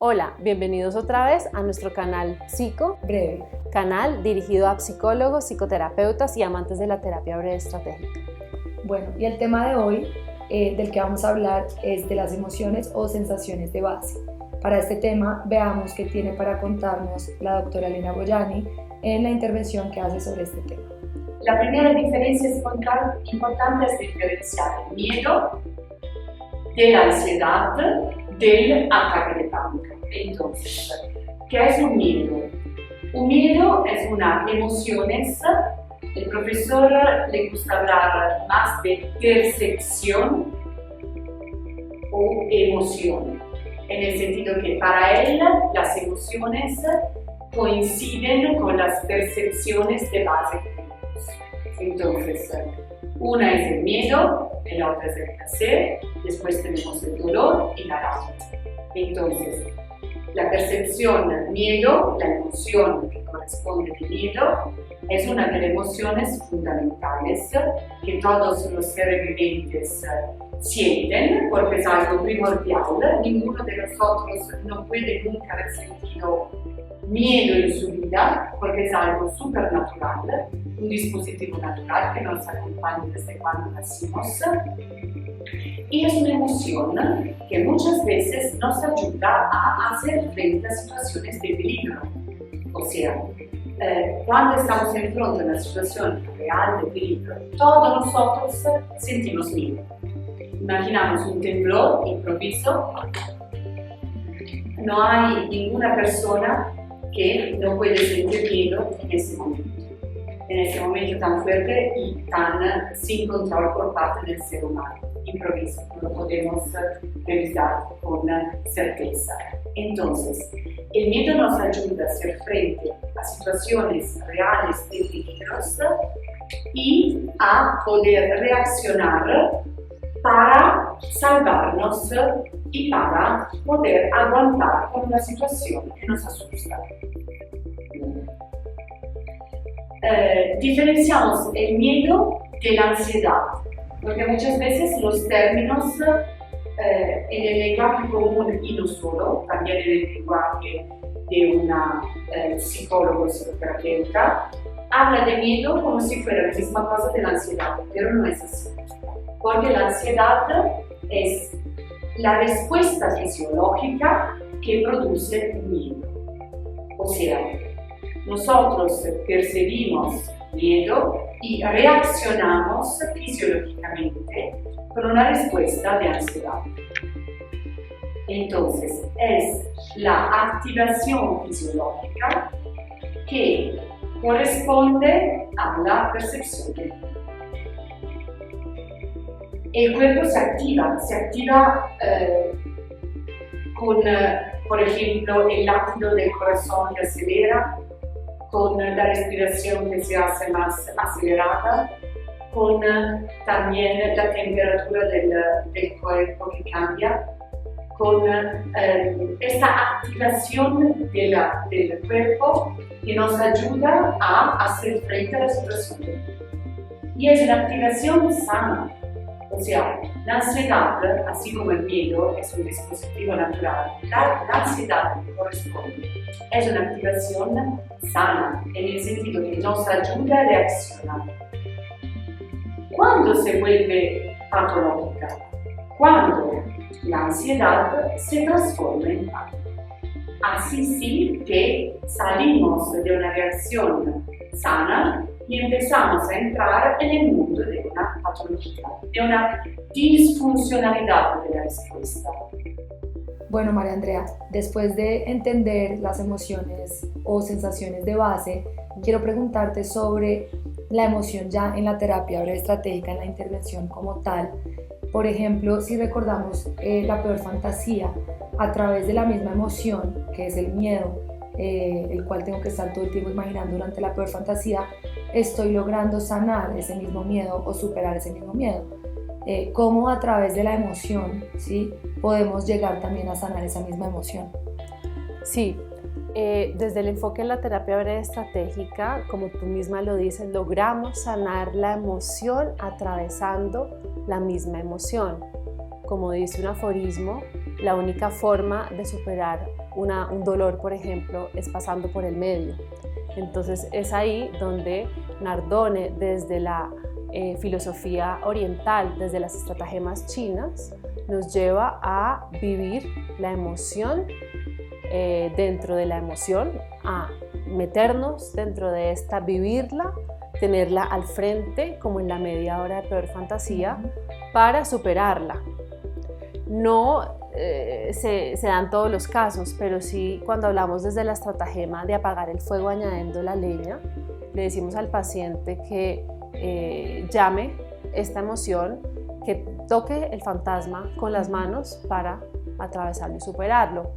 Hola, bienvenidos otra vez a nuestro canal Psico Breve, canal dirigido a psicólogos, psicoterapeutas y amantes de la terapia breve estratégica. Bueno, y el tema de hoy del que vamos a hablar es de las emociones o sensaciones de base. Para este tema, veamos qué tiene para contarnos la doctora Elena Boyani en la intervención que hace sobre este tema. La primera diferencia importante es diferenciar el miedo de la ansiedad del ataque de pánico. Entonces, ¿qué es un miedo? Un miedo es una emoción. El profesor le gusta hablar más de percepción o emoción, en el sentido que para él las emociones coinciden con las percepciones de base que tenemos. Entonces, una es el miedo, la otra es el placer, después tenemos el dolor y la rabia. Entonces, la percepción, el miedo, la emoción que corresponde al miedo, es una de las emociones fundamentales que todos los seres vivientes sienten, porque es algo primordial. Ninguno de nosotros no puede nunca haber sentido miedo en su vida, porque es algo supernatural, un dispositivo natural que nos acompaña desde cuando nacimos. Y es una emoción que muchas veces nos ayuda a hacer frente a situaciones de peligro. O sea, cuando estamos en frente a una situación real de peligro, todos nosotros sentimos miedo. Imaginamos un temblor improviso. No hay ninguna persona que no puede sentir miedo en ese momento tan fuerte y tan sin control por parte del ser humano. Improviso, no lo podemos revisar con certeza. Entonces, el miedo nos ayuda a hacer frente a situaciones reales de peligros y a poder reaccionar para salvarnos y para poder aguantar con una situación que nos asusta. Diferenciamos el miedo de la ansiedad, porque muchas veces los términos en el lenguaje común y no solo, también en el lenguaje de una psicólogo o psicoterapeuta, habla de miedo como si fuera la misma cosa de la ansiedad, pero no es así. Porque la ansiedad es la respuesta fisiológica que produce el miedo. O sea, nosotros percibimos miedo y reaccionamos fisiológicamente con una respuesta de ansiedad. Entonces, es la activación fisiológica que corresponde a la percepción del miedo. El cuerpo se activa con, por ejemplo, el latido del corazón que acelera, con la respiración que se hace más acelerada, con también la temperatura del cuerpo que cambia, con esta activación del cuerpo que nos ayuda a hacer frente a la situación. Y es una activación sana. O sea, la ansiedad, así como el miedo, es un dispositivo natural. La ansiedad que corresponde es una activación sana, en el sentido que nos ayuda a reaccionar. ¿Cuándo se vuelve patológica? Cuando la ansiedad se transforma en pánico. Así sí que salimos de una reacción sana y empezamos a entrar en el mundo de una patología, de una disfuncionalidad de la respuesta. Bueno, María Andrea, después de entender las emociones o sensaciones de base, quiero preguntarte sobre la emoción ya en la terapia breve estratégica, en la intervención como tal. Por ejemplo, si recordamos la peor fantasía, a través de la misma emoción, que es el miedo, el cual tengo que estar todo el tiempo imaginando durante la peor fantasía, estoy logrando sanar ese mismo miedo o superar ese mismo miedo. Cómo a través de la emoción, ¿sí?, podemos llegar también a sanar esa misma emoción. Sí, desde el enfoque en la terapia breve estratégica, como tú misma lo dices, logramos sanar la emoción atravesando la misma emoción. Como dice un aforismo, la única forma de superar un dolor, por ejemplo, es pasando por el medio. Entonces es ahí donde Nardone, desde la filosofía oriental, desde las estratagemas chinas, nos lleva a vivir la emoción dentro de la emoción, a meternos dentro de esta, vivirla, tenerla al frente como en la media hora de Peor Fantasía para superarla. No se dan todos los casos, pero sí cuando hablamos desde la estratagema de apagar el fuego añadiendo la leña, le decimos al paciente que llame esta emoción, que toque el fantasma con las manos para atravesarlo y superarlo.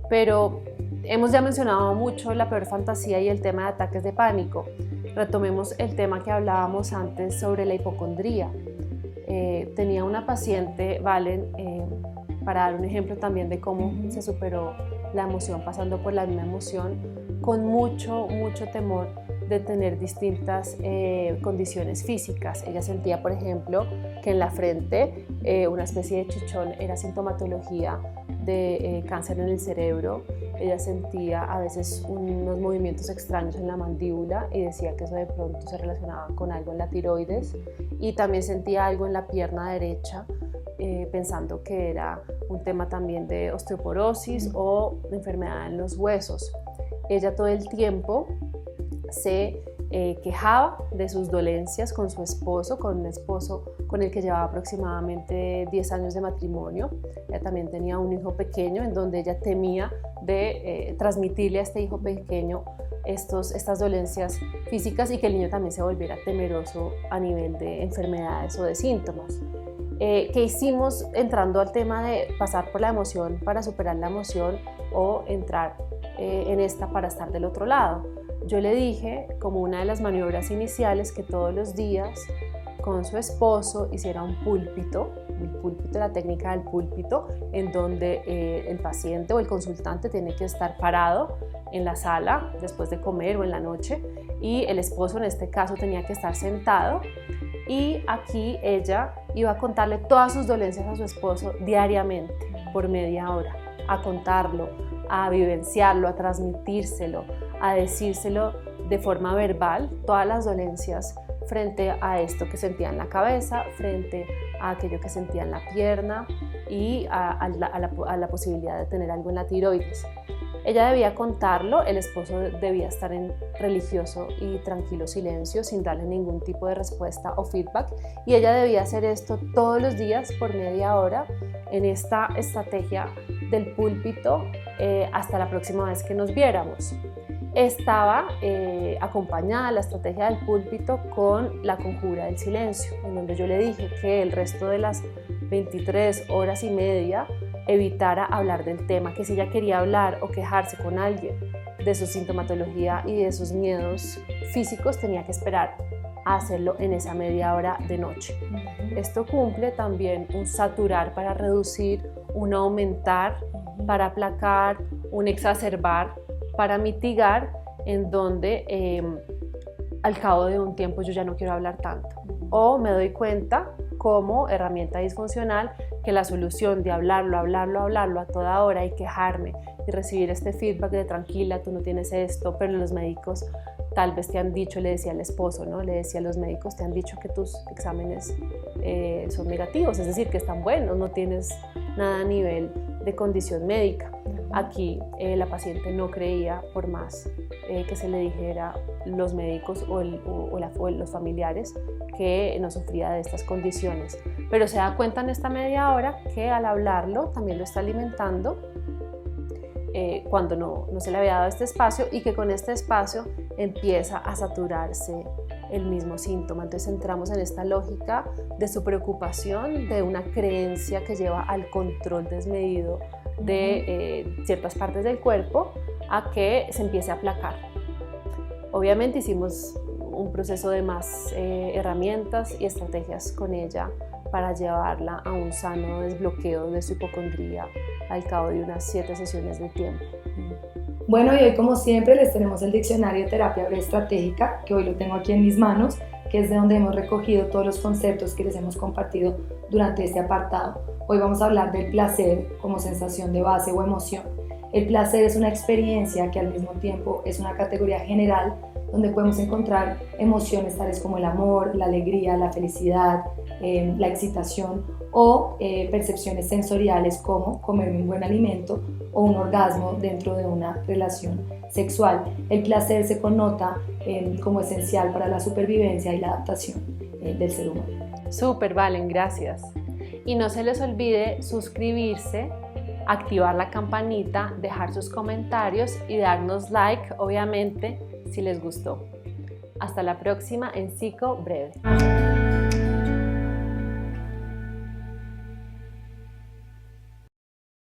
Pero hemos ya mencionado mucho la Peor Fantasía y el tema de ataques de pánico. Retomemos el tema que hablábamos antes sobre la hipocondría. Tenía una paciente, Valen, para dar un ejemplo también de cómo se superó la emoción pasando por la misma emoción, con mucho temor de tener distintas condiciones físicas. Ella sentía, por ejemplo, que en la frente una especie de chichón era sintomatología de cáncer en el cerebro. Ella sentía a veces unos movimientos extraños en la mandíbula y decía que eso de pronto se relacionaba con algo en la tiroides, y también sentía algo en la pierna derecha, pensando que era un tema también de osteoporosis o de enfermedad en los huesos. Ella todo el tiempo se quejaba de sus dolencias con su esposo, con un esposo con el que llevaba aproximadamente 10 años de matrimonio. Ella también tenía un hijo pequeño en donde ella temía de transmitirle a este hijo pequeño estas dolencias físicas y que el niño también se volviera temeroso a nivel de enfermedades o de síntomas. ¿Qué hicimos entrando al tema de pasar por la emoción para superar la emoción o entrar en esta para estar del otro lado? Yo le dije, como una de las maniobras iniciales, que todos los días con su esposo hiciera un púlpito, la técnica del púlpito, en donde el paciente o el consultante tiene que estar parado en la sala después de comer o en la noche, y el esposo en este caso tenía que estar sentado, y aquí ella iba a contarle todas sus dolencias a su esposo diariamente por media hora, a contarlo, a vivenciarlo, a transmitírselo, a decírselo de forma verbal, todas las dolencias frente a esto que sentía en la cabeza, frente a aquello que sentía en la pierna y a la posibilidad de tener algo en la tiroides. Ella debía contarlo, el esposo debía estar en religioso y tranquilo silencio sin darle ningún tipo de respuesta o feedback, y ella debía hacer esto todos los días por media hora en esta estrategia del púlpito hasta la próxima vez que nos viéramos. Estaba acompañada la estrategia del púlpito con la conjura del silencio, en donde yo le dije que el resto de las 23 horas y media evitara hablar del tema, que si ella quería hablar o quejarse con alguien de su sintomatología y de sus miedos físicos, tenía que esperar a hacerlo en esa media hora de noche. Esto cumple también un saturar para reducir, un aumentar para aplacar, un exacerbar para mitigar, en donde al cabo de un tiempo yo ya no quiero hablar tanto, o me doy cuenta como herramienta disfuncional que la solución de hablarlo a toda hora y quejarme y recibir este feedback de tranquila, tú no tienes esto, pero los médicos tal vez te han dicho, le decía al esposo, ¿no? Le decía a los médicos, te han dicho que tus exámenes son negativos, es decir, que están buenos, no tienes nada a nivel de condición médica. Aquí la paciente no creía, por más que se le dijera los médicos o los familiares, que no sufría de estas condiciones, pero se da cuenta en esta media hora que al hablarlo también lo está alimentando cuando no se le había dado este espacio, y que con este espacio empieza a saturarse el mismo síntoma. Entonces entramos en esta lógica de su preocupación, de una creencia que lleva al control desmedido de ciertas partes del cuerpo, a que se empiece a aplacar. Obviamente hicimos un proceso de más herramientas y estrategias con ella para llevarla a un sano desbloqueo de su hipocondría al cabo de unas 7 sesiones de tiempo. Bueno, y hoy como siempre les tenemos el diccionario de terapia breve estratégica, que hoy lo tengo aquí en mis manos, que es de donde hemos recogido todos los conceptos que les hemos compartido durante este apartado. Hoy vamos a hablar del placer como sensación de base o emoción. El placer es una experiencia que al mismo tiempo es una categoría general donde podemos encontrar emociones tales como el amor, la alegría, la felicidad, la excitación o percepciones sensoriales como comerme un buen alimento o un orgasmo dentro de una relación sexual. El placer se connota como esencial para la supervivencia y la adaptación del ser humano. Súper, Valen, gracias. Y no se les olvide suscribirse, activar la campanita, dejar sus comentarios y darnos like, obviamente, si les gustó. Hasta la próxima en Psico Breve.